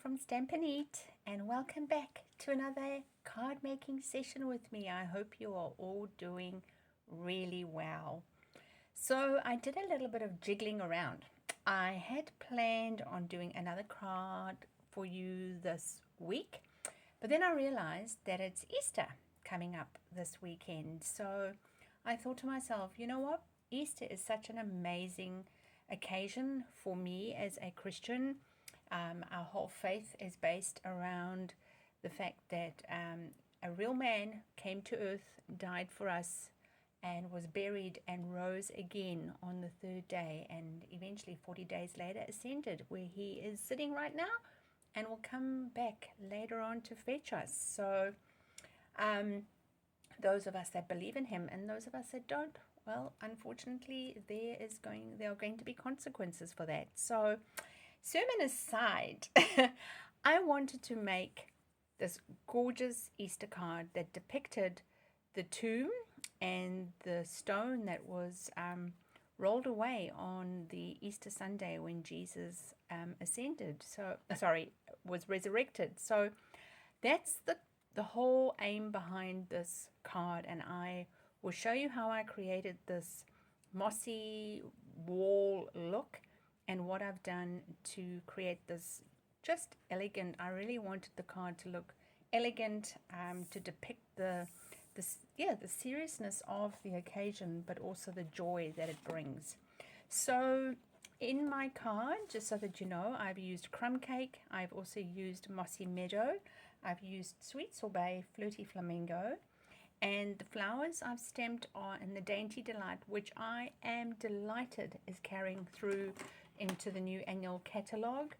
from Stamp and Eat, and welcome back to another card making session with me. I hope you are all doing really well. So I did a little bit of jiggling around. I had planned on doing another card for you this week, but then I realized that it's Easter coming up this weekend. So I thought to myself, you know what? Easter is such an amazing occasion for me as a Christian. Our whole faith is based around the fact that a real man came to earth, died for us, and was buried and rose again on the third day, and eventually 40 days later ascended, where he is sitting right now and will come back later on to fetch us. So those of us that believe in him and those of us that don't, well, unfortunately, there are going to be consequences for that. So sermon aside, I wanted to make this gorgeous Easter card that depicted the tomb and the stone that was rolled away on the Easter Sunday when Jesus was resurrected. So that's the whole aim behind this card, and I will show you how I created this mossy wall look and what I've done to create this just elegant. I really wanted the card to look elegant, to depict the seriousness of the occasion, but also the joy that it brings. So in my card, just so that you know, I've used crumb cake, I've also used mossy meadow, I've used sweet sorbet, flirty flamingo, and the flowers I've stamped are in the Dainty Delight, which I am delighted is carrying through into the new annual catalogue.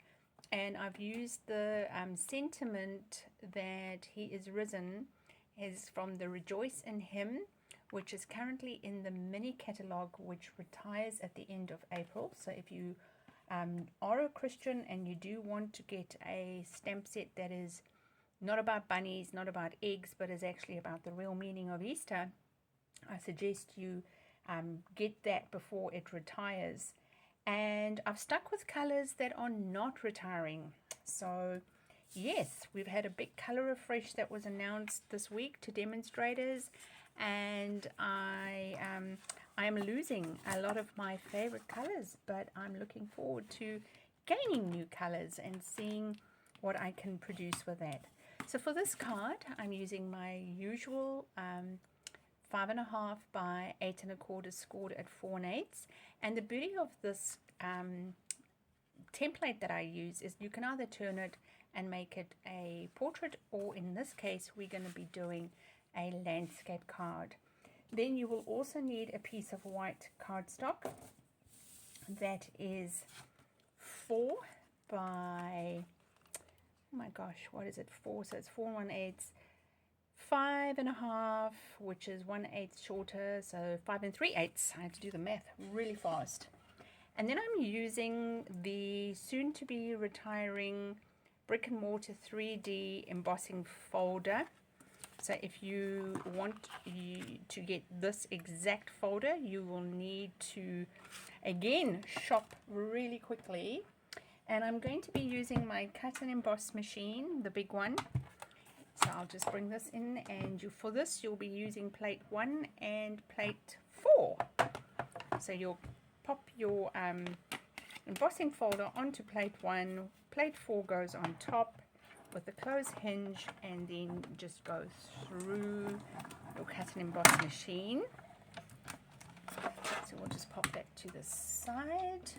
And I've used the sentiment that he is risen is from the Rejoice in Him, which is currently in the mini catalogue, which retires at the end of April. So if you are a Christian and you do want to get a stamp set that is not about bunnies, not about eggs, but is actually about the real meaning of Easter, I suggest you get that before it retires. And I've stuck with colors that are not retiring. So yes, we've had a big color refresh that was announced this week to demonstrators, and I am losing a lot of my favorite colors, but I'm looking forward to gaining new colors and seeing what I can produce with that. So for this card, I'm using my usual 5.5 by 8.25 scored at 4 1/8. And the beauty of this template that I use is you can either turn it and make it a portrait, or in this case, we're going to be doing a landscape card. Then you will also need a piece of white cardstock that is 4 by, oh my gosh, what is it, 4? So it's 4 1/8, 5.5, which is 1/8 shorter, so 5 3/8. I had to do the math really fast. And then I'm using the soon-to-be retiring brick and mortar 3D embossing folder. So if you want to get this exact folder, you will need to, again, shop really quickly. And I'm going to be using my cut and emboss machine, the big one. So I'll just bring this in, and for this you'll be using plate 1 and plate 4. So you'll pop your embossing folder onto plate 1, plate 4 goes on top with the closed hinge, and then just go through your cut and emboss machine. So we'll just pop that to the side.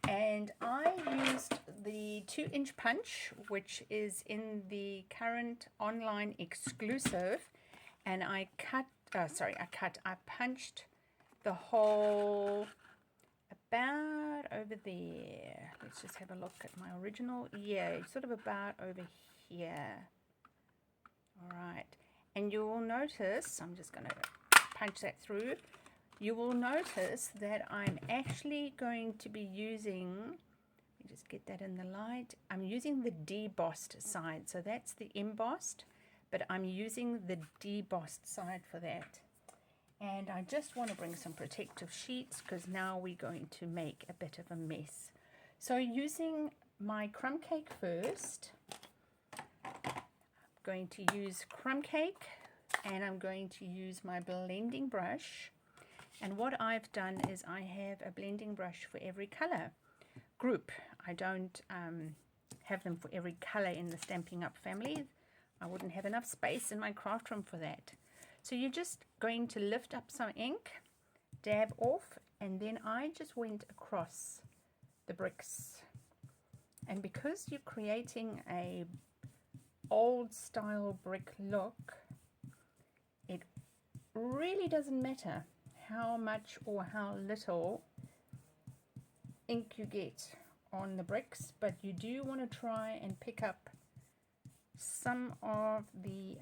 And I used the 2-inch punch, which is in the current online exclusive, and I punched the hole about over there. Let's just have a look at my original. Yeah, sort of about over here. All right, and you will notice, I'm just going to punch that through. You will notice that I'm actually going to be using, let me just get that in the light, I'm using the debossed side. So that's the embossed, but I'm using the debossed side for that. And I just want to bring some protective sheets because now we're going to make a bit of a mess. So using my crumb cake first, I'm going to use crumb cake and I'm going to use my blending brush. And what I've done is I have a blending brush for every color group. I don't have them for every color in the Stampin' Up family. I wouldn't have enough space in my craft room for that. So you're just going to lift up some ink, dab off, and then I just went across the bricks. And because you're creating a old style brick look, it really doesn't matter how much or how little ink you get on the bricks, but you do want to try and pick up some of the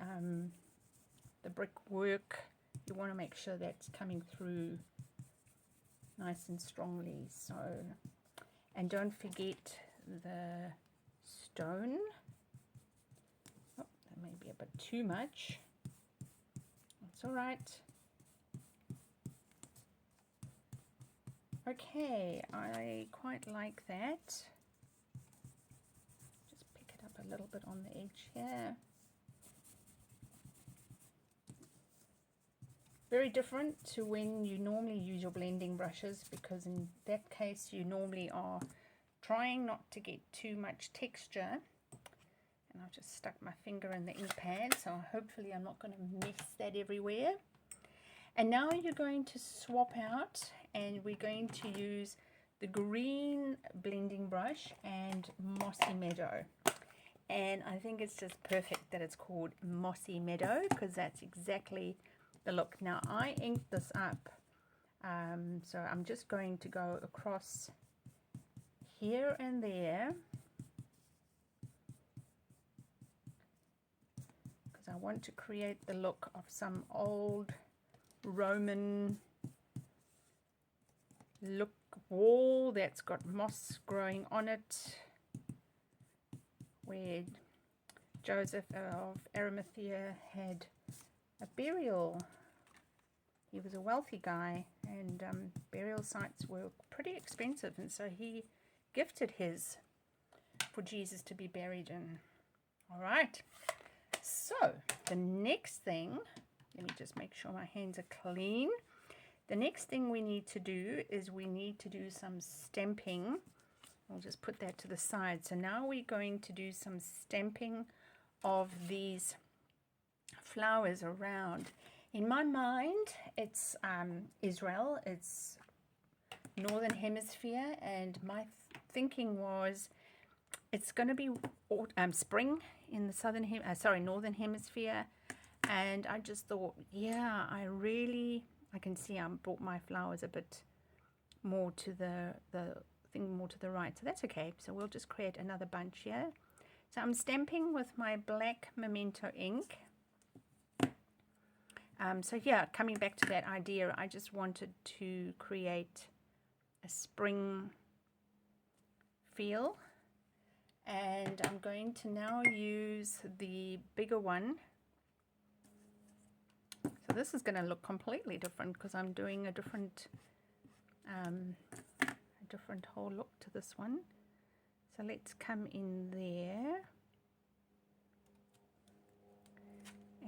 brickwork. You want to make sure that's coming through nice and strongly. So, and don't forget the stone. Oh, that may be a bit too much. That's all right. Okay, I quite like that. Just pick it up a little bit on the edge here. Very different to when you normally use your blending brushes, because in that case you normally are trying not to get too much texture. And I've just stuck my finger in the ink pad, so hopefully I'm not going to mess that everywhere. And now you're going to swap out, and we're going to use the green blending brush and Mossy Meadow. And I think it's just perfect that it's called Mossy Meadow, because that's exactly the look. Now I inked this up, so I'm just going to go across here and there, because I want to create the look of some old Roman look wall that's got moss growing on it, where Joseph of Arimathea had a burial. He was a wealthy guy, and burial sites were pretty expensive, and so he gifted his for Jesus to be buried in. All right, so the next thing, let me just make sure my hands are clean. The next thing we need to do is we need to do some stamping. I'll just put that to the side. So now we're going to do some stamping of these flowers around. In my mind, it's Israel, it's Northern Hemisphere, and my thinking was it's going to be spring in the Northern Hemisphere, and I just thought, yeah, I can see I brought my flowers a bit more to the thing more to the right, so that's okay. So we'll just create another bunch here. So I'm stamping with my black Memento ink. So yeah, coming back to that idea, I just wanted to create a spring feel, and I'm going to now use the bigger one. So this is going to look completely different because I'm doing a different whole look to this one. So let's come in there,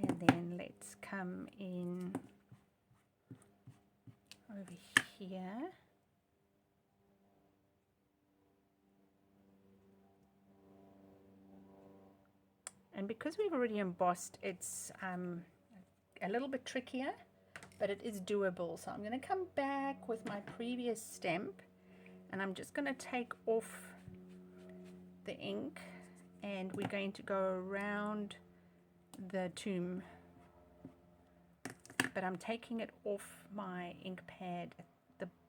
and then let's come in over here. And because we've already embossed, it's a little bit trickier, but it is doable. So I'm going to come back with my previous stamp, and I'm just going to take off the ink, and we're going to go around the tomb, but I'm taking it off my ink pad,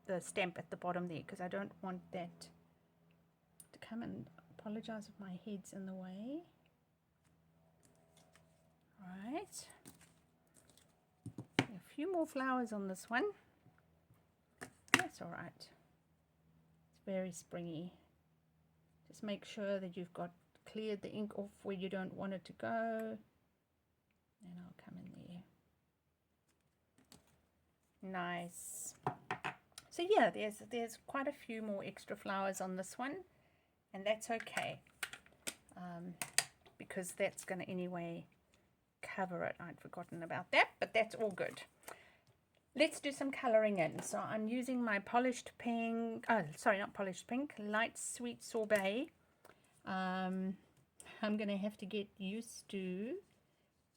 the stamp at the bottom there, because I don't want that to come, and apologize if my head's in the way. All right, a few more flowers on this one. That's all right. It's very springy. Just make sure that you've got cleared the ink off where you don't want it to go, and I'll come in there. nice. So yeah, there's quite a few more extra flowers on this one, and that's okay, because that's going to anyway cover it. I'd forgotten about that, but that's all good. Let's do some coloring in. So I'm using my polished pink, oh sorry, not polished pink, light sweet sorbet. I'm going to have to get used to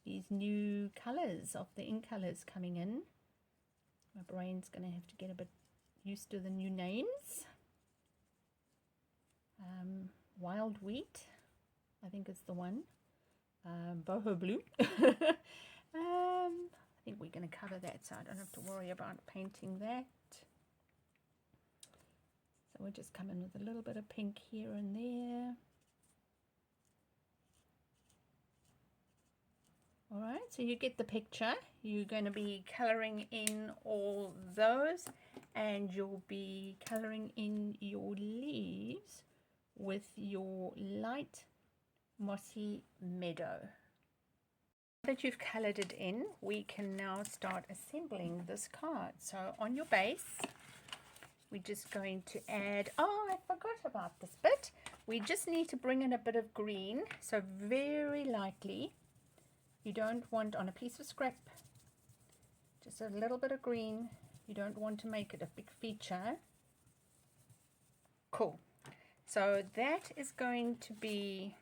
these new colors of the ink colors coming in. My brain's going to have to get a bit used to the new names. Wild Wheat, I think is the one. Boho Blue. I think we're going to cover that, so I don't have to worry about painting that. So we'll just come in with a little bit of pink here and there. Alright, so you get the picture. You're going to be colouring in all those, and you'll be colouring in your leaves with your light mossy meadow. Now that you've coloured it in, we can now start assembling this card. So on your base, we're just going to add, oh, I forgot about this bit. We just need to bring in a bit of green, so very lightly. You don't want on a piece of scrap, just a little bit of green. You don't want to make it a big feature. Cool. So that is going to be,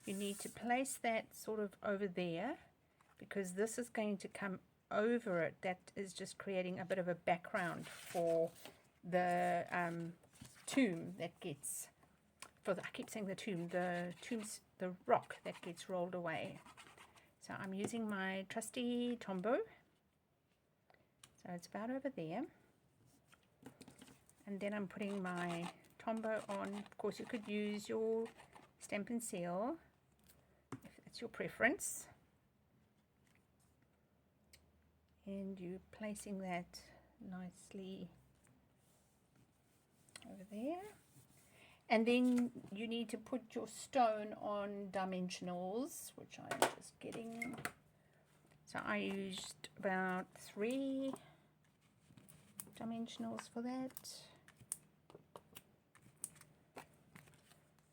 you need to place that sort of over there, because this is going to come over it. That is just creating a bit of a background for the tomb that gets, I keep saying the tomb, the rock that gets rolled away. So I'm using my trusty Tombow. So it's about over there. And then I'm putting my Tombow on. Of course, you could use your Stampin' Seal, if that's your preference. And you're placing that nicely over there. And then you need to put your stone on dimensionals, which I'm just getting. So I used about 3 dimensionals for that.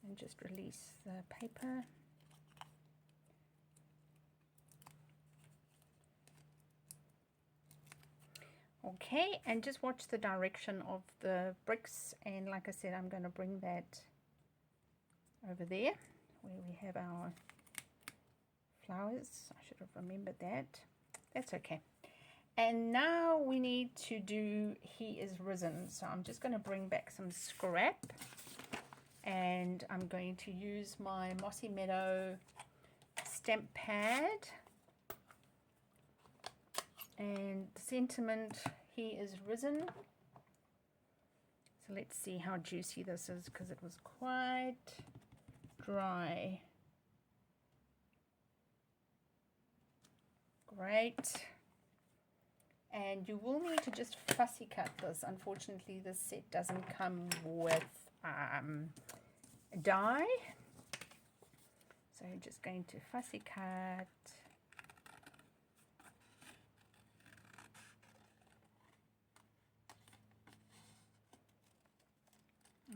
And just release the paper. Okay, and just watch the direction of the bricks, and like I said, I'm going to bring that over there where we have our flowers. I should have remembered that. That's okay. And now we need to do He Is Risen. So I'm just going to bring back some scrap, and I'm going to use my Mossy Meadow stamp pad. And the sentiment, He is risen. So let's see how juicy this is, because it was quite dry. Great. And you will need to just fussy cut this. Unfortunately, this set doesn't come with die. So you're just going to fussy cut.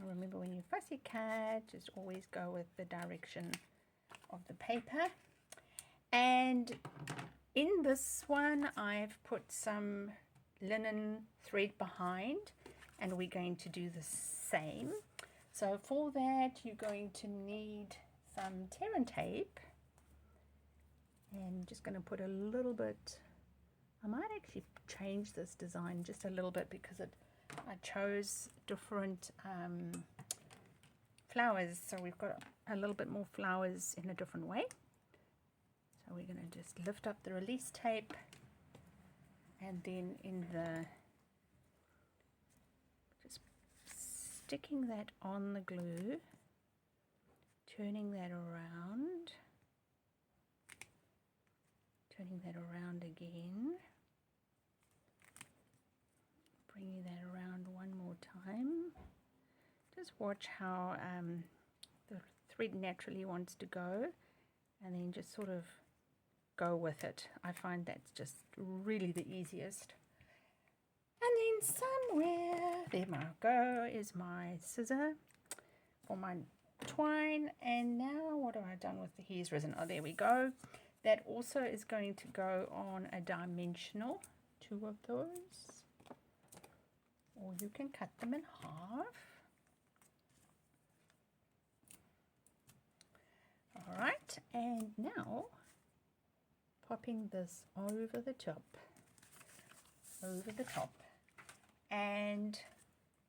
Remember, when you fussy cut, just always go with the direction of the paper. And in this one, I've put some linen thread behind, and we're going to do the same. So for that, you're going to need some tear and tape. And just going to put a little bit, I might actually change this design just a little bit, because I chose different flowers, so we've got a little bit more flowers in a different way. So we're going to just lift up the release tape, and then just sticking that on the glue, turning that around again, bringing that around one more time. Just watch how the thread naturally wants to go, and then just sort of go with it. I find that's just really the easiest. in somewhere. There we go, is my scissor for my twine. And now what have I done with the He's Risen? Oh, there we go. That also is going to go on a dimensional, 2 of those. Or you can cut them in half. All right, and now popping this over the top, and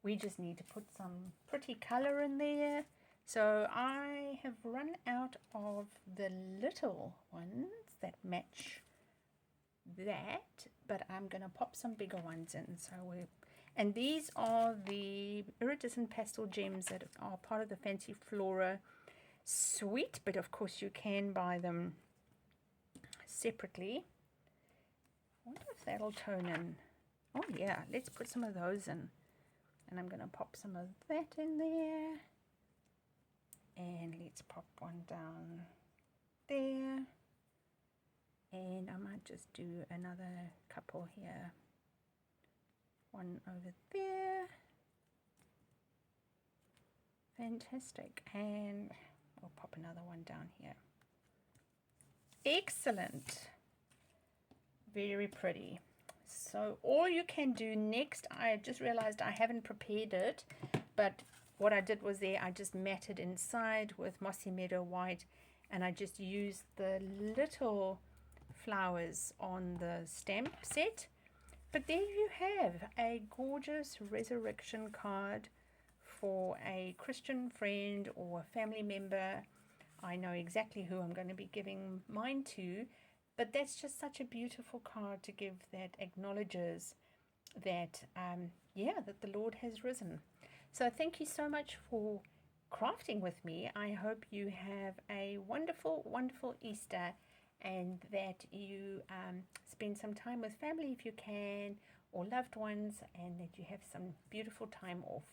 we just need to put some pretty color in there. So I have run out of the little ones that match that, but I'm going to pop some bigger ones in. And these are the iridescent pastel gems that are part of the Fancy Flora suite, but of course you can buy them separately. I wonder if that'll tone in. Oh yeah, let's put some of those in. And I'm going to pop some of that in there. And let's pop one down there. And I might just do another couple here. One over there. Fantastic. And I'll pop another one down here. Excellent. Very pretty. So all you can do next, I just realized I haven't prepared it, but what I did was I just matted inside with Mossy Meadow White, and I just used the little flowers on the stamp set. But there you have a gorgeous resurrection card for a Christian friend or a family member. I know exactly who I'm going to be giving mine to, but that's just such a beautiful card to give that acknowledges that, that the Lord has risen. So thank you so much for crafting with me. I hope you have a wonderful, wonderful Easter, and that you spend some time with family if you can, or loved ones, and that you have some beautiful time off.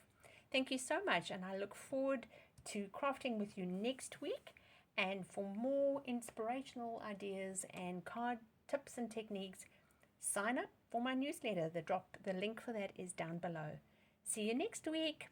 Thank you so much, and I look forward to crafting with you next week. And for more inspirational ideas and card tips and techniques, sign up for my newsletter. The link for that is down below. See you next week.